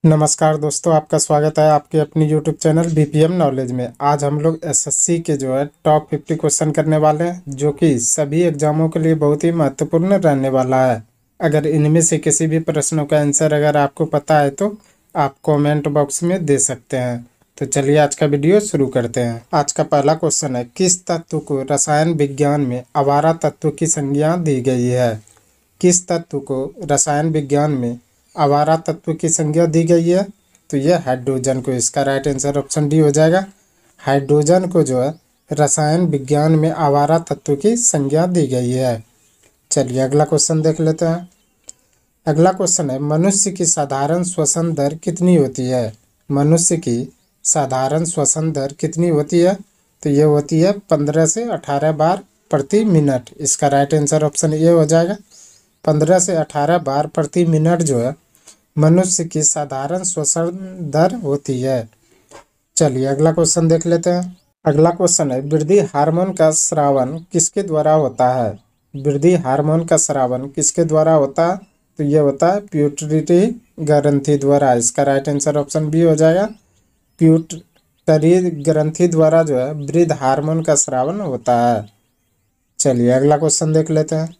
नमस्कार दोस्तों, आपका स्वागत है आपके अपनी यूट्यूब चैनल बीपीएम नॉलेज में। आज हम लोग एसएससी के जो है टॉप 50 क्वेश्चन करने वाले हैं, जो कि सभी एग्जामों के लिए बहुत ही महत्वपूर्ण रहने वाला है। अगर इनमें से किसी भी प्रश्नों का आंसर अगर आपको पता है तो आप कमेंट बॉक्स में दे सकते हैं। तो चलिए आज का वीडियो शुरू करते हैं। आज का पहला क्वेश्चन है, किस तत्व को रसायन विज्ञान में अवारा तत्व की संज्ञा दी गई है? किस तत्व को रसायन विज्ञान में अवारा तत्व की संज्ञा दी गई है? तो यह हाइड्रोजन को। इसका राइट आंसर ऑप्शन डी हो जाएगा। हाइड्रोजन को जो है रसायन विज्ञान में अवारा तत्व की संज्ञा दी गई है। चलिए अगला क्वेश्चन देख लेते हैं। अगला क्वेश्चन है, मनुष्य की साधारण श्वसन दर कितनी होती है? मनुष्य की साधारण श्वसन दर कितनी होती है? तो ये होती है 15 से 18 बार प्रति मिनट। इसका राइट आंसर ऑप्शन ए हो जाएगा। 15 से 18 बार प्रति मिनट जो है मनुष्य की साधारण श्वसन दर होती है। चलिए अगला क्वेश्चन देख लेते हैं। अगला क्वेश्चन है, वृद्धि हार्मोन का स्रावन किसके द्वारा होता है? वृद्धि हार्मोन का स्रावन किसके द्वारा होता है? तो ये होता है प्यूटरी ग्रंथि द्वारा। इसका राइट आंसर ऑप्शन बी हो जाएगा। प्यूटरी ग्रंथि द्वारा जो है वृद्ध हार्मोन का स्रावन होता है। चलिए अगला क्वेश्चन देख लेते हैं।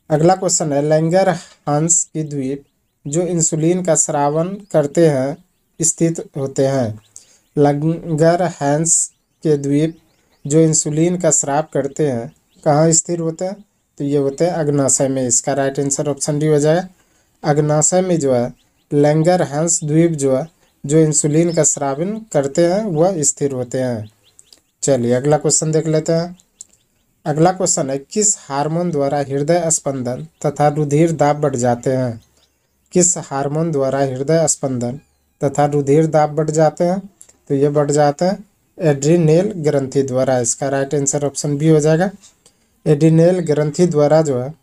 अगला क्वेश्चन है, लैंगरहांस की द्वीप जो इंसुलिन का स्रावन करते हैं स्थित होते हैं। लैंगरहांस के द्वीप जो इंसुलिन का स्राव करते हैं कहाँ स्थिर होते हैं? तो ये होते हैं अग्नाशय में। इसका राइट आंसर ऑप्शन डी हो जाएगा। अग्नाशय में जो है लैंगरहांस द्वीप जो है जो इंसुलिन का स्रावन करते हैं वह स्थिर होते हैं। चलिए अगला क्वेश्चन देख लेते हैं। अगला क्वेश्चन है, किस हार्मोन द्वारा हृदय स्पंदन तथा रुधिर दाब बढ़ जाते हैं? किस हार्मोन द्वारा हृदय स्पंदन तथा रुधिर दाब बढ़ जाते हैं? तो ये बढ़ जाते हैं एड्रीनेल ग्रंथि द्वारा। इसका राइट आंसर ऑप्शन बी हो जाएगा। एड्रीनेल ग्रंथि द्वारा जो है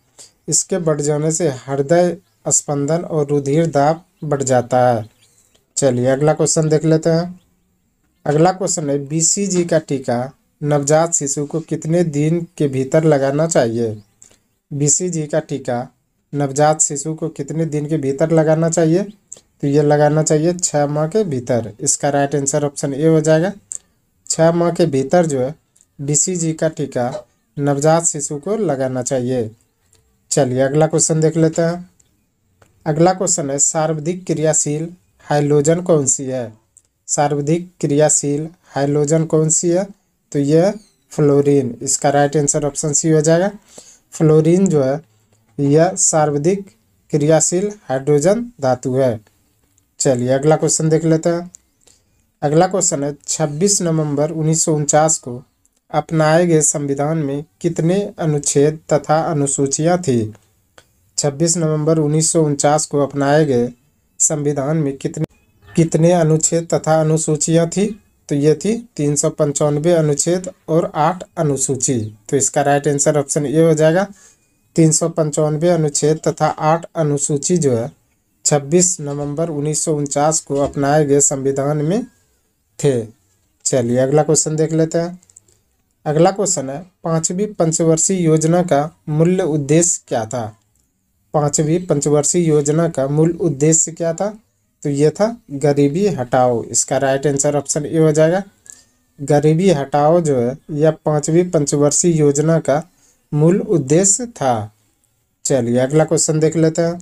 इसके बढ़ जाने से हृदय स्पंदन और रुधिर दाब बढ़ जाता है। चलिए अगला क्वेश्चन देख लेते हैं। अगला क्वेश्चन है, बीसीजी का टीका नवजात शिशु को कितने दिन के भीतर लगाना चाहिए? बीसीजी का टीका नवजात शिशु को कितने दिन के भीतर लगाना चाहिए? तो ये लगाना चाहिए 6 माह के भीतर। इसका राइट आंसर ऑप्शन ए हो जाएगा। 6 माह के भीतर जो है बीसीजी का टीका नवजात शिशु को लगाना चाहिए। चलिए अगला क्वेश्चन देख लेते हैं। अगला क्वेश्चन है, सर्वाधिक क्रियाशील हाइड्रोजन कौन सी है? सर्वाधिक क्रियाशील हाइड्रोजन कौन सी है? तो यह फ्लोरीन। इसका राइट आंसर ऑप्शन सी हो जाएगा। फ्लोरीन जो है यह सर्वाधिक क्रियाशील हाइड्रोजन धातु है। चलिए अगला क्वेश्चन देख लेते हैं। अगला क्वेश्चन है, 26 नवंबर 1949 को अपनाए गए संविधान में कितने अनुच्छेद तथा अनुसूचियां थी? 26 नवंबर 1949 को अपनाए गए संविधान में कितने अनुच्छेद तथा अनुसूचियां थी? तो ये थी 395 अनुच्छेद और 8 अनुसूची। तो इसका राइट आंसर ऑप्शन ए हो जाएगा। 395 अनुच्छेद तथा 8 अनुसूची जो है 26 नवंबर 1949 को अपनाए गए संविधान में थे। चलिए अगला क्वेश्चन देख लेते हैं। अगला क्वेश्चन है, 5वीं पंचवर्षीय योजना का मूल उद्देश्य क्या था? 5वीं पंचवर्षीय योजना का मूल उद्देश्य क्या था? तो ये था गरीबी हटाओ। इसका राइट आंसर ऑप्शन ए हो जाएगा। गरीबी हटाओ जो है यह 5वीं पंचवर्षीय योजना का मूल उद्देश्य था। चलिए अगला क्वेश्चन देख लेते हैं।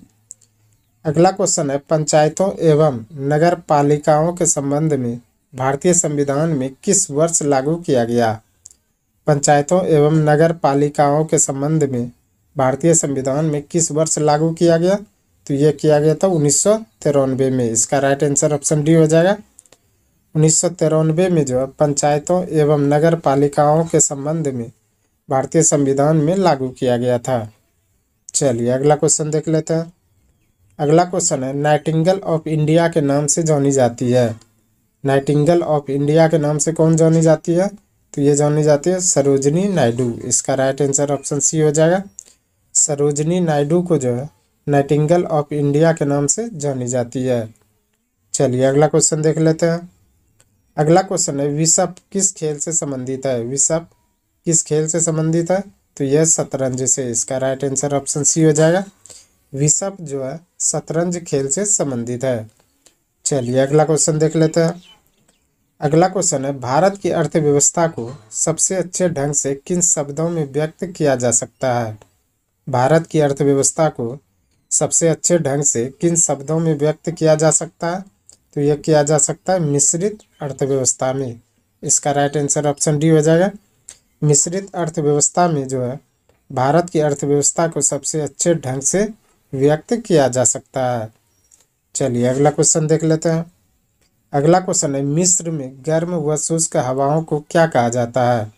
अगला क्वेश्चन है, पंचायतों एवं नगर पालिकाओं के संबंध में भारतीय संविधान में किस वर्ष लागू किया गया? पंचायतों एवं नगर पालिकाओं के संबंध में भारतीय संविधान में किस वर्ष लागू किया गया? तो ये किया गया था 1993 में। इसका राइट आंसर ऑप्शन डी हो जाएगा। 1993 में जो है पंचायतों एवं नगर पालिकाओं के संबंध में भारतीय संविधान में लागू किया गया था। चलिए अगला क्वेश्चन देख लेते हैं। अगला क्वेश्चन है, नाइटिंगेल ऑफ इंडिया के नाम से जानी जाती है। नाइटिंगेल ऑफ इंडिया के नाम से कौन जानी जाती है? तो ये जानी जाती है सरोजिनी नायडू। इसका राइट आंसर ऑप्शन सी हो जाएगा। सरोजिनी नायडू को जो है नाइटिंगेल ऑफ इंडिया के नाम से जानी जाती है। चलिए अगला क्वेश्चन देख लेते हैं। अगला क्वेश्चन है, विश्व किस खेल से संबंधित है? विश्व किस खेल से संबंधित है? तो यह शतरंज से। इसका राइट आंसर ऑप्शन सी हो जाएगा। विश्व जो है शतरंज खेल से संबंधित है। चलिए अगला क्वेश्चन देख लेते हैं। अगला क्वेश्चन है, भारत की अर्थव्यवस्था को सबसे अच्छे ढंग से किन शब्दों में व्यक्त किया जा सकता है? भारत की अर्थव्यवस्था को सबसे अच्छे ढंग से किन शब्दों में व्यक्त किया जा सकता है? तो यह किया जा सकता है मिश्रित अर्थव्यवस्था में। इसका राइट आंसर ऑप्शन डी हो जाएगा। मिश्रित अर्थव्यवस्था में जो है भारत की अर्थव्यवस्था को सबसे अच्छे ढंग से व्यक्त किया जा सकता है। चलिए अगला क्वेश्चन देख लेते हैं। अगला क्वेश्चन है, मिस्र में गर्म व शुष्क हवाओं को क्या कहा जाता है?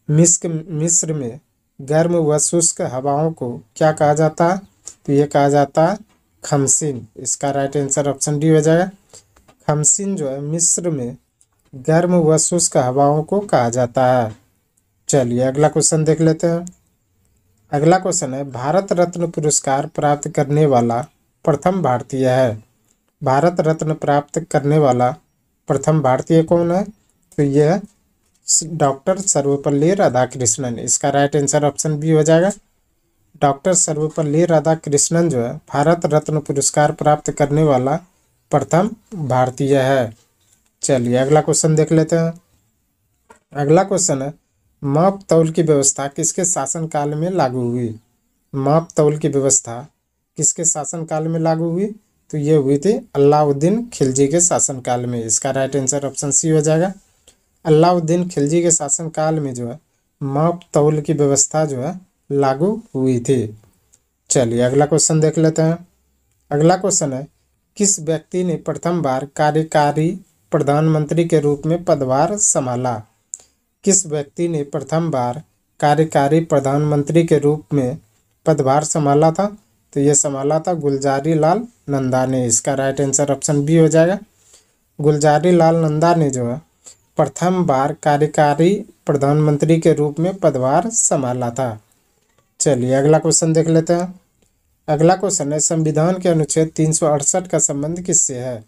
मिस्र में गर्म व शुष्क हवाओं को क्या कहा जाता है? तो ये कहा जाता है खमसिन। इसका राइट आंसर ऑप्शन डी हो जाएगा। खमसिन जो है मिस्र में गर्म व शुष्क हवाओं को कहा जाता है। चलिए अगला क्वेश्चन देख लेते हैं। अगला क्वेश्चन है, भारत रत्न पुरस्कार प्राप्त करने वाला प्रथम भारतीय है। भारत रत्न प्राप्त करने वाला प्रथम भारतीय कौन है? तो यह डॉक्टर सर्वपल्ली राधाकृष्णन। इसका राइट आंसर ऑप्शन बी हो जाएगा। डॉक्टर सर्वपल्ली राधाकृष्णन जो है भारत रत्न पुरस्कार प्राप्त करने वाला प्रथम भारतीय है। चलिए अगला क्वेश्चन देख लेते हैं। अगला क्वेश्चन है, माप तौल की व्यवस्था किसके शासनकाल में लागू हुई? माप तौल की व्यवस्था किसके शासनकाल में लागू हुई? तो ये हुई थी अलाउद्दीन खिलजी के शासनकाल में। इसका राइट आंसर ऑप्शन सी हो जाएगा। अलाउद्दीन खिलजी के शासनकाल में जो है माप तौल की व्यवस्था जो है लागू हुई थी। चलिए अगला क्वेश्चन देख लेते हैं। अगला क्वेश्चन है, किस व्यक्ति ने प्रथम बार कार्यकारी प्रधानमंत्री के रूप में पदभार संभाला? किस व्यक्ति ने प्रथम बार कार्यकारी प्रधानमंत्री के रूप में पदभार संभाला था? तो ये संभाला था गुलजारी लाल नंदा ने। इसका राइट आंसर ऑप्शन बी हो जाएगा। गुलजारी लाल नंदा ने जो है प्रथम बार कार्यकारी प्रधानमंत्री के रूप में पदभार संभाला था। चलिए अगला क्वेश्चन देख लेते हैं। अगला क्वेश्चन है, संविधान के अनुच्छेद 368 का संबंध किससे है?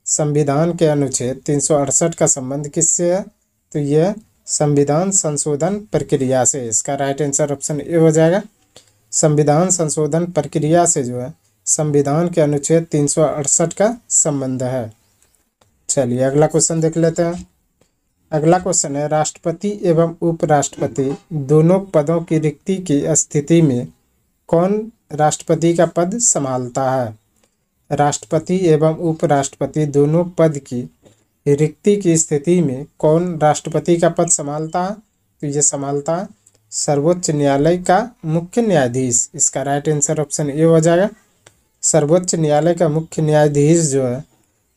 संविधान के अनुच्छेद 368 का संबंध किससे है? तो यह संविधान संशोधन प्रक्रिया से। इसका राइट आंसर ऑप्शन ए हो जाएगा। संविधान संशोधन प्रक्रिया से जो है संविधान के अनुच्छेद 368 का संबंध है। चलिए अगला क्वेश्चन देख लेते हैं। अगला क्वेश्चन है, राष्ट्रपति एवं उपराष्ट्रपति दोनों पदों की रिक्ति की स्थिति में कौन राष्ट्रपति का पद संभालता है? राष्ट्रपति एवं उपराष्ट्रपति दोनों पद की रिक्ति की स्थिति में कौन राष्ट्रपति का पद संभालता है? तो ये संभालता है सर्वोच्च न्यायालय का मुख्य न्यायाधीश। इसका राइट आंसर ऑप्शन ए हो जाएगा। सर्वोच्च न्यायालय का मुख्य न्यायाधीश जो है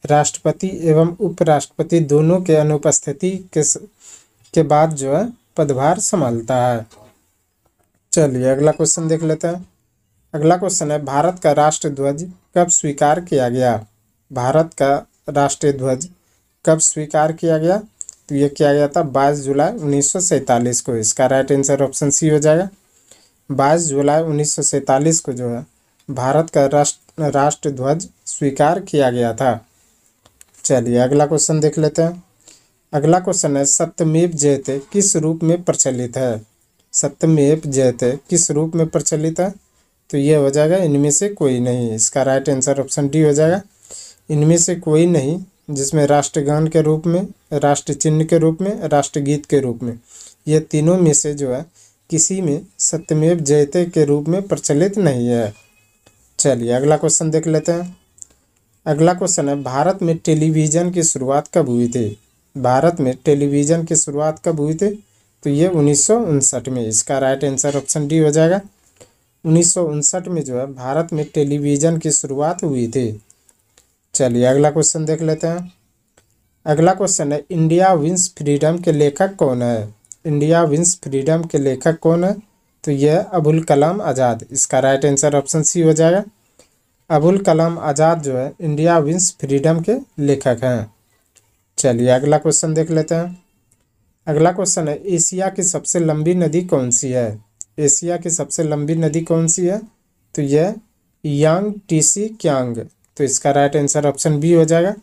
राष्ट्रपति एवं उपराष्ट्रपति दोनों के अनुपस्थिति के बाद जो है पदभार संभालता है। चलिए अगला क्वेश्चन देख लेते हैं। अगला क्वेश्चन है, भारत का राष्ट्र ध्वज कब स्वीकार किया गया? भारत का राष्ट्रीय ध्वज कब स्वीकार किया गया? तो ये किया गया था 22 जुलाई 1947 को। इसका राइट आंसर ऑप्शन सी हो जाएगा। 22 जुलाई 1947 को जो है भारत का राष्ट्र ध्वज स्वीकार किया गया था। चलिए अगला क्वेश्चन देख लेते हैं। अगला क्वेश्चन है, सत्यमेव जयते किस रूप में प्रचलित है? सत्यमेव जयते किस रूप में प्रचलित है? तो ये हो जाएगा इनमें से कोई नहीं। इसका राइट आंसर ऑप्शन डी हो जाएगा। इनमें से कोई नहीं, जिसमें राष्ट्रगान के रूप में, राष्ट्र चिन्ह के रूप में, राष्ट्रगीत के रूप में, ये तीनों में से जो है किसी में सत्यमेव जयते के रूप में प्रचलित नहीं है। चलिए अगला क्वेश्चन देख लेते हैं। अगला क्वेश्चन है, भारत में टेलीविज़न की शुरुआत कब हुई थी? भारत में टेलीविज़न की शुरुआत कब हुई थी? तो ये 1959 में। इसका राइट आंसर ऑप्शन डी हो जाएगा। 1959 में जो है भारत में टेलीविज़न की शुरुआत हुई थी। चलिए अगला क्वेश्चन देख लेते हैं। अगला क्वेश्चन है, इंडिया विंस फ्रीडम के लेखक कौन है? इंडिया विंस फ्रीडम के लेखक कौन है? तो यह अबुल कलाम आज़ाद। इसका राइट आंसर ऑप्शन सी हो जाएगा। अबुल कलाम आज़ाद जो है इंडिया विंस फ्रीडम के लेखक हैं। चलिए अगला क्वेश्चन देख लेते हैं। अगला क्वेश्चन है, एशिया की सबसे लंबी नदी कौन सी है? एशिया की सबसे लंबी नदी कौन सी है? तो यह यांग टीसी क्यांग। तो इसका राइट आंसर ऑप्शन बी हो जाएगा।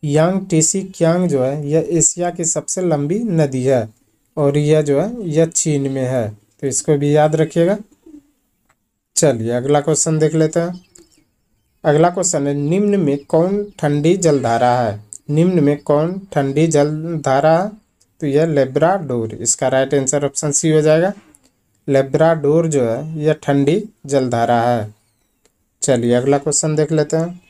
यांग टीसी क्यांग जो है यह एशिया की सबसे लंबी नदी है और यह जो है यह चीन में है। तो इसको भी याद रखिएगा। चलिए अगला क्वेश्चन देख लेते हैं। अगला क्वेश्चन है, निम्न में कौन ठंडी जलधारा है? निम्न में कौन ठंडी जलधारा है? तो यह लेब्राडोर। इसका राइट आंसर ऑप्शन सी हो जाएगा। लेब्राडोर जो है यह ठंडी जलधारा है। चलिए अगला क्वेश्चन देख लेते हैं।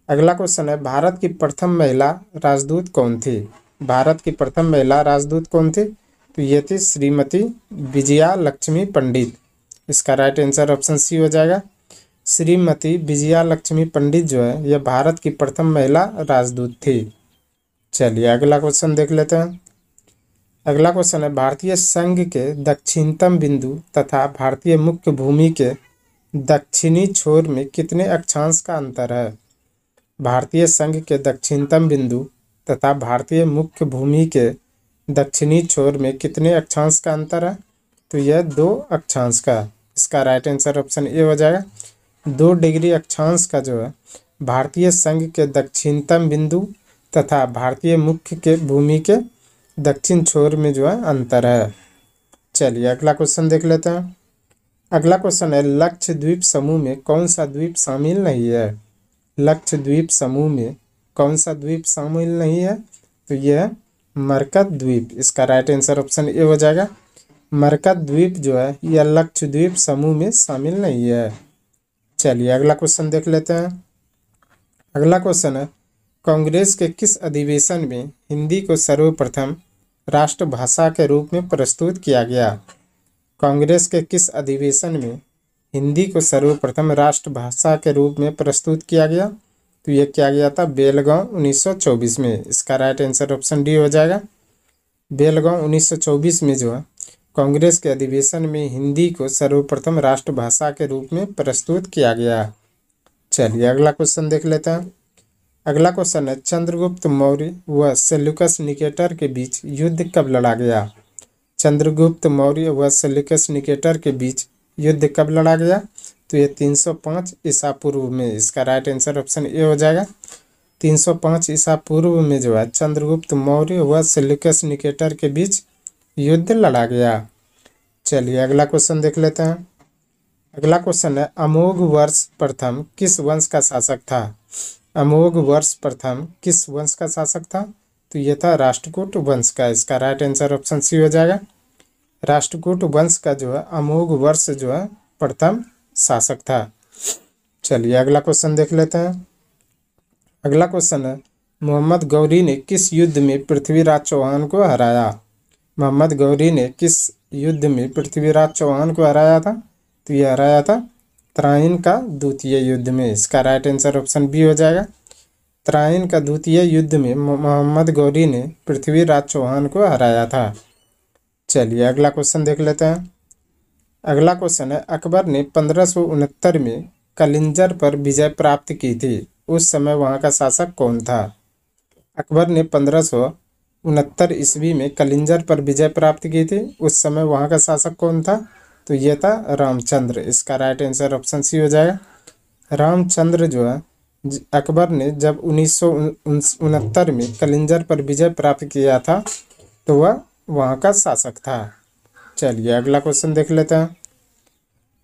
अगला क्वेश्चन है, भारत की प्रथम महिला राजदूत कौन थी? भारत की प्रथम महिला राजदूत कौन थी? तो ये थी श्रीमती विजया लक्ष्मी पंडित। इसका राइट आंसर ऑप्शन सी हो जाएगा। श्रीमती विजया लक्ष्मी पंडित जो है यह भारत की प्रथम महिला राजदूत थी। चलिए अगला क्वेश्चन देख लेते हैं। अगला क्वेश्चन है, भारतीय संघ के दक्षिणतम बिंदु तथा भारतीय मुख्य भूमि के दक्षिणी छोर में कितने अक्षांश का अंतर है? भारतीय संघ के दक्षिणतम बिंदु तथा भारतीय मुख्य भूमि के दक्षिणी छोर में कितने अक्षांश का अंतर है? तो यह 2 अक्षांश का। इसका राइट आंसर ऑप्शन ए हो जाएगा। 2 डिग्री अक्षांश का जो है भारतीय संघ के दक्षिणतम बिंदु तथा भारतीय मुख्य के भूमि के दक्षिण छोर में जो है अंतर है। चलिए अगला क्वेश्चन देख लेते हैं। अगला क्वेश्चन है, लक्षद्वीप समूह में कौन सा द्वीप शामिल नहीं है? लक्षद्वीप समूह में कौन सा द्वीप शामिल नहीं है? तो यह मरकत द्वीप। इसका राइट आंसर ऑप्शन ए हो जाएगा। मरकत द्वीप जो है यह लक्षद्वीप समूह में शामिल नहीं है। चलिए अगला क्वेश्चन देख लेते हैं। अगला क्वेश्चन है, कांग्रेस के किस अधिवेशन में हिंदी को सर्वप्रथम राष्ट्रभाषा के रूप में प्रस्तुत किया गया? कांग्रेस के किस अधिवेशन में हिंदी को सर्वप्रथम राष्ट्रभाषा के रूप में प्रस्तुत किया गया? तो यह किया गया था बेलगांव 1924 में। इसका राइट आंसर ऑप्शन डी हो जाएगा। बेलगांव 1924 में जो है कांग्रेस के अधिवेशन में हिंदी को सर्वप्रथम राष्ट्रभाषा के रूप में प्रस्तुत किया गया। चलिए अगला क्वेश्चन देख लेते हैं। अगला क्वेश्चन है, चंद्रगुप्त मौर्य व सेल्यूकस निकेटर के बीच युद्ध कब लड़ा गया? चंद्रगुप्त मौर्य व सेल्यूकस निकेटर के बीच युद्ध कब लड़ा गया? तो ये 305 ईसा पूर्व में। इसका राइट आंसर ऑप्शन ए हो जाएगा। 305 ईसा पूर्व में जो है चंद्रगुप्त मौर्य व सेल्यूकस निकेटर के बीच युद्ध लड़ा गया। चलिए अगला क्वेश्चन देख लेते हैं। अगला क्वेश्चन है, अमोघ वर्ष प्रथम किस वंश का शासक था? अमोघ वर्ष प्रथम किस वंश का शासक था? तो ये था राष्ट्रकूट वंश का। इसका राइट आंसर ऑप्शन सी हो जाएगा। राष्ट्रकूट वंश का जो है अमोघ वर्ष जो है प्रथम शासक था। चलिए अगला क्वेश्चन देख लेते हैं। अगला क्वेश्चन है, मोहम्मद गौरी ने किस युद्ध में पृथ्वीराज चौहान को हराया? मोहम्मद गौरी ने किस युद्ध में पृथ्वीराज चौहान को हराया था? तो यह हराया था तराइन का द्वितीय युद्ध में। इसका राइट आंसर ऑप्शन बी हो जाएगा। तराइन का द्वितीय युद्ध में मोहम्मद गौरी ने पृथ्वीराज चौहान को हराया था। चलिए अगला क्वेश्चन देख लेते हैं। अगला क्वेश्चन है, अकबर ने 1569 में कलिंजर पर विजय प्राप्त की थी। उस समय वहाँ का शासक कौन था? अकबर ने 1569 ईस्वी में कलिंजर पर विजय प्राप्त की थी। उस समय वहाँ का शासक कौन था? तो यह था रामचंद्र। इसका राइट आंसर ऑप्शन सी हो जाएगा। रामचंद्र जो है अकबर ने जब 1969 में कलिंजर पर विजय प्राप्त किया था तो वह वहाँ का शासक था। चलिए अगला क्वेश्चन देख लेते हैं।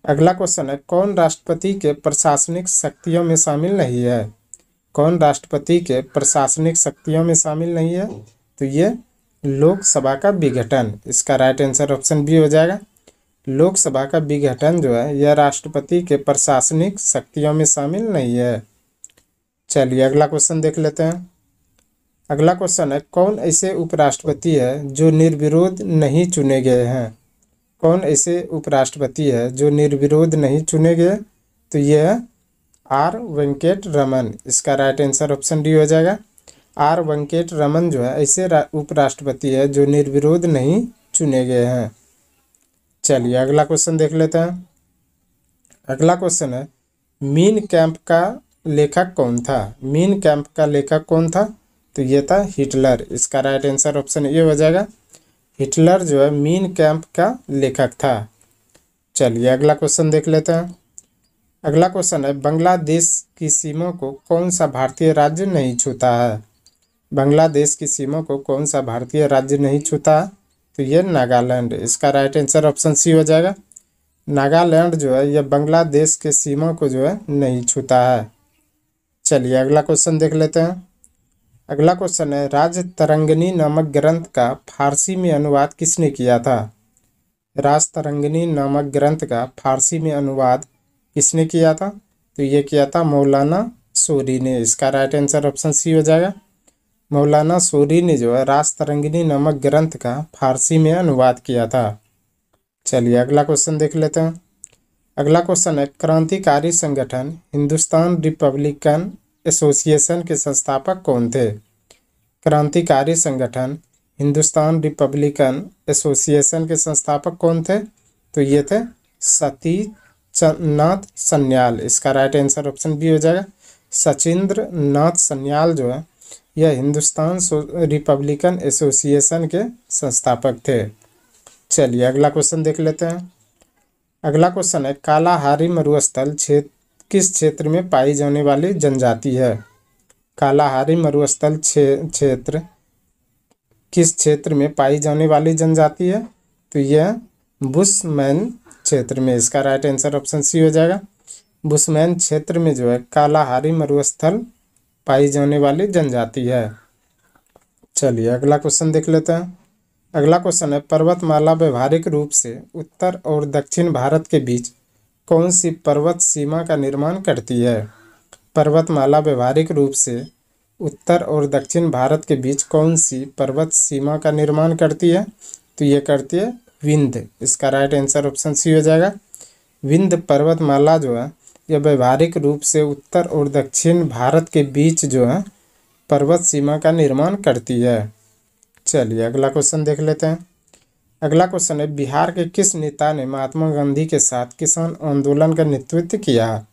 अगला क्वेश्चन है, कौन राष्ट्रपति के प्रशासनिक शक्तियों में शामिल नहीं है? कौन राष्ट्रपति के प्रशासनिक शक्तियों में शामिल नहीं है? तो ये लोकसभा का विघटन। इसका राइट आंसर ऑप्शन बी हो जाएगा। लोकसभा का विघटन जो है यह राष्ट्रपति के प्रशासनिक शक्तियों में शामिल नहीं है। चलिए अगला क्वेश्चन देख लेते हैं। अगला क्वेश्चन है, कौन ऐसे उपराष्ट्रपति है जो निर्विरोध नहीं चुने गए हैं? कौन ऐसे उपराष्ट्रपति है जो निर्विरोध नहीं चुने गए? तो यह आर वेंकट रमन। इसका राइट आंसर ऑप्शन डी हो जाएगा। आर वेंकट रमन जो है ऐसे उपराष्ट्रपति है जो निर्विरोध नहीं चुने गए हैं। चलिए अगला क्वेश्चन देख लेते हैं। अगला क्वेश्चन है, मीन कैंप का लेखक कौन था? मीन कैंप का लेखक कौन था? तो ये था हिटलर। इसका राइट आंसर ऑप्शन ए हो जाएगा। हिटलर जो है मीन कैंप का लेखक था। चलिए अगला क्वेश्चन देख लेते हैं। अगला क्वेश्चन है, बांग्लादेश की सीमा को कौन सा भारतीय राज्य नहीं छूता है? बांग्लादेश की सीमा को कौन सा भारतीय राज्य नहीं छूता है? तो ये नागालैंड। इसका राइट आंसर ऑप्शन सी हो जाएगा। नागालैंड जो है यह बांग्लादेश के सीमा को जो है नहीं छूता है। चलिए अगला क्वेश्चन देख लेते हैं। अगला क्वेश्चन है, राजतरंगिणी नामक ग्रंथ का फारसी में अनुवाद किसने किया था? राजतरंगिणी नामक ग्रंथ का फारसी में अनुवाद किसने किया था? तो ये किया था मौलाना सूरी ने। इसका राइट आंसर ऑप्शन सी हो जाएगा। मौलाना सूरी ने जो है राजतरंगिणी नामक ग्रंथ का फारसी में अनुवाद किया था। चलिए अगला क्वेश्चन देख लेते हैं। अगला क्वेश्चन है, क्रांतिकारी संगठन हिंदुस्तान रिपब्लिकन एसोसिएशन के संस्थापक कौन थे? क्रांतिकारी संगठन हिंदुस्तान रिपब्लिकन एसोसिएशन के संस्थापक कौन थे? तो ये थे सतीन्द्र नाथ सन्याल। इसका राइट आंसर ऑप्शन बी हो जाएगा। सचिंद्र नाथ सन्याल जो है यह हिंदुस्तान रिपब्लिकन एसोसिएशन के संस्थापक थे। चलिए अगला क्वेश्चन देख लेते हैं। अगला क्वेश्चन है, कालाहारी मरुस्थल क्षेत्र किस क्षेत्र में पाई जाने वाली जनजाति है? कालाहारी मरुस्थल क्षेत्र किस क्षेत्र में पाई जाने वाली जनजाति है? तो यह बुशमैन क्षेत्र में। इसका राइट आंसर ऑप्शन सी हो जाएगा। बुशमैन क्षेत्र में जो है कालाहारी मरुस्थल पाई जाने वाली जनजाति है। चलिए अगला क्वेश्चन देख लेते हैं। अगला क्वेश्चन है, पर्वतमाला व्यवहारिक रूप से उत्तर और दक्षिण भारत के बीच कौन सी पर्वत सीमा का निर्माण करती है? पर्वतमाला व्यवहारिक रूप से उत्तर और दक्षिण भारत के बीच कौन सी पर्वत सीमा का निर्माण करती है? तो ये करती है विंध्य। इसका राइट आंसर ऑप्शन सी हो जाएगा। विंध्य पर्वतमाला जो है यह व्यवहारिक रूप से उत्तर और दक्षिण भारत के बीच जो है पर्वत सीमा का निर्माण करती है। चलिए अगला क्वेश्चन देख लेते हैं। अगला क्वेश्चन है, बिहार के किस नेता ने महात्मा गांधी के साथ किसान आंदोलन का नेतृत्व किया?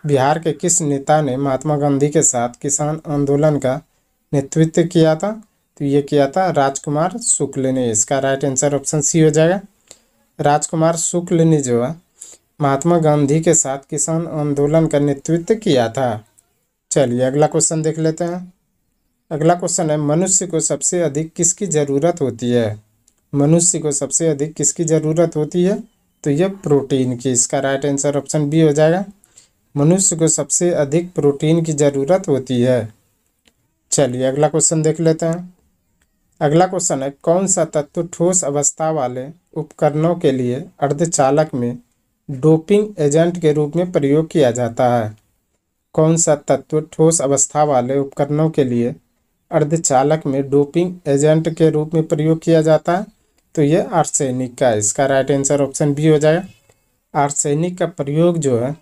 बिहार के किस नेता ने महात्मा गांधी के साथ किसान आंदोलन का नेतृत्व किया था? तो ये किया था राजकुमार शुक्ल ने। इसका राइट आंसर ऑप्शन सी हो जाएगा। राजकुमार शुक्ल ने जो है महात्मा गांधी के साथ किसान आंदोलन का नेतृत्व किया था। चलिए अगला क्वेश्चन देख लेते हैं। अगला क्वेश्चन है, मनुष्य को सबसे अधिक किसकी ज़रूरत होती है? मनुष्य को सबसे अधिक किसकी ज़रूरत होती है? तो यह प्रोटीन की। इसका राइट आंसर ऑप्शन बी हो जाएगा। मनुष्य को सबसे अधिक प्रोटीन की ज़रूरत होती है। चलिए अगला क्वेश्चन देख लेते हैं। अगला क्वेश्चन है, कौन सा तत्व ठोस अवस्था वाले उपकरणों के लिए अर्धचालक में डोपिंग एजेंट के रूप में प्रयोग किया जाता है? कौन सा तत्व ठोस अवस्था वाले उपकरणों के लिए अर्धचालक में डोपिंग एजेंट के रूप में प्रयोग किया जाता है? तो यह आर्सेनिक का। इसका राइट आंसर ऑप्शन बी हो जाएगा। आर्सेनिक का प्रयोग जो है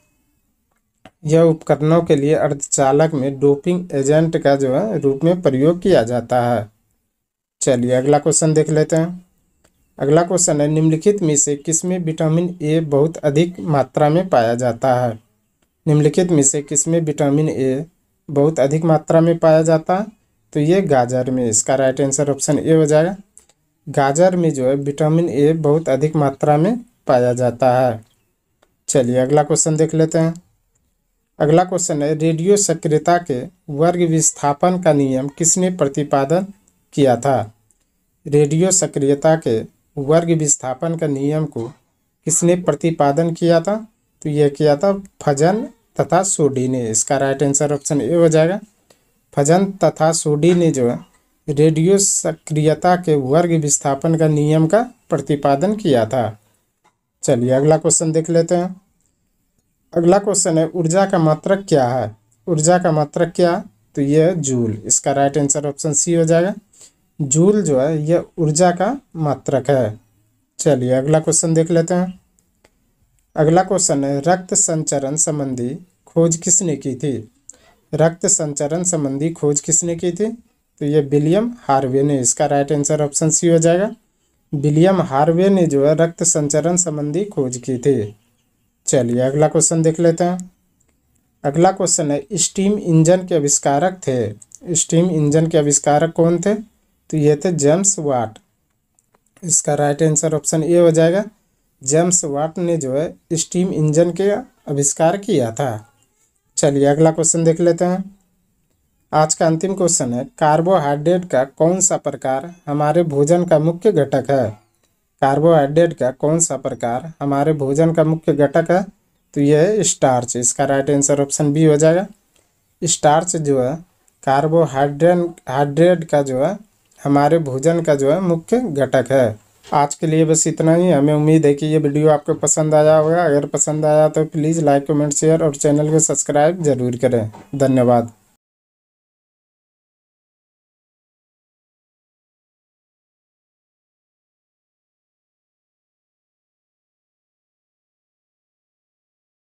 यह उपकरणों के लिए अर्धचालक में डोपिंग एजेंट का जो है रूप में प्रयोग किया जाता है। चलिए अगला क्वेश्चन देख लेते हैं। अगला क्वेश्चन है, निम्नलिखित में से किसमें विटामिन ए बहुत अधिक मात्रा में पाया जाता है? निम्नलिखित में से किसमें विटामिन ए बहुत अधिक मात्रा में पाया जाता है? तो ये गाजर में। इसका राइट आंसर ऑप्शन ए हो जाएगा। गाजर में जो है विटामिन ए बहुत अधिक मात्रा में पाया जाता है। चलिए अगला क्वेश्चन देख लेते हैं। अगला क्वेश्चन है, रेडियो सक्रियता के वर्ग विस्थापन का नियम किसने प्रतिपादन किया था? रेडियो सक्रियता के वर्ग विस्थापन का नियम को किसने प्रतिपादन किया था? तो यह किया था फजन तथा सोडी ने। इसका राइट आंसर ऑप्शन ए हो जाएगा। फजन तथा सोडी ने जो है रेडियो सक्रियता के वर्ग विस्थापन का नियम का प्रतिपादन किया था। चलिए अगला क्वेश्चन देख लेते हैं। अगला क्वेश्चन है, ऊर्जा का मात्रक क्या है? ऊर्जा का मात्रक क्या? तो यह जूल। इसका राइट आंसर ऑप्शन सी हो जाएगा। जूल जो है यह ऊर्जा का मात्रक है। चलिए अगला क्वेश्चन देख लेते हैं। अगला क्वेश्चन है, रक्त संचरण संबंधी खोज किसने की थी? रक्त संचरण संबंधी खोज किसने की थी? तो यह विलियम हार्वे ने। इसका राइट आंसर ऑप्शन सी हो जाएगा। विलियम हार्वे ने जो है रक्त संचरण संबंधी खोज की थी। चलिए अगला क्वेश्चन देख लेते हैं। अगला क्वेश्चन है, स्टीम इंजन के आविष्कारक थे। स्टीम इंजन के आविष्कारक कौन थे? तो ये थे जेम्स वाट। इसका राइट आंसर ऑप्शन ए हो जाएगा। जेम्स वाट ने जो है स्टीम इंजन के आविष्कार किया था। चलिए अगला क्वेश्चन देख लेते हैं। आज का अंतिम क्वेश्चन है, कार्बोहाइड्रेट का कौन सा प्रकार हमारे भोजन का मुख्य घटक है? कार्बोहाइड्रेट का कौन सा प्रकार हमारे भोजन का मुख्य घटक है? तो यह है स्टार्च। इसका राइट आंसर ऑप्शन बी हो जाएगा। स्टार्च जो है कार्बोहाइड्रेट का जो है हमारे भोजन का जो है मुख्य घटक है। आज के लिए बस इतना ही। हमें उम्मीद है कि ये वीडियो आपको पसंद आया होगा। अगर पसंद आया तो प्लीज़ लाइक, कमेंट, शेयर और चैनल को सब्सक्राइब ज़रूर करें। धन्यवाद।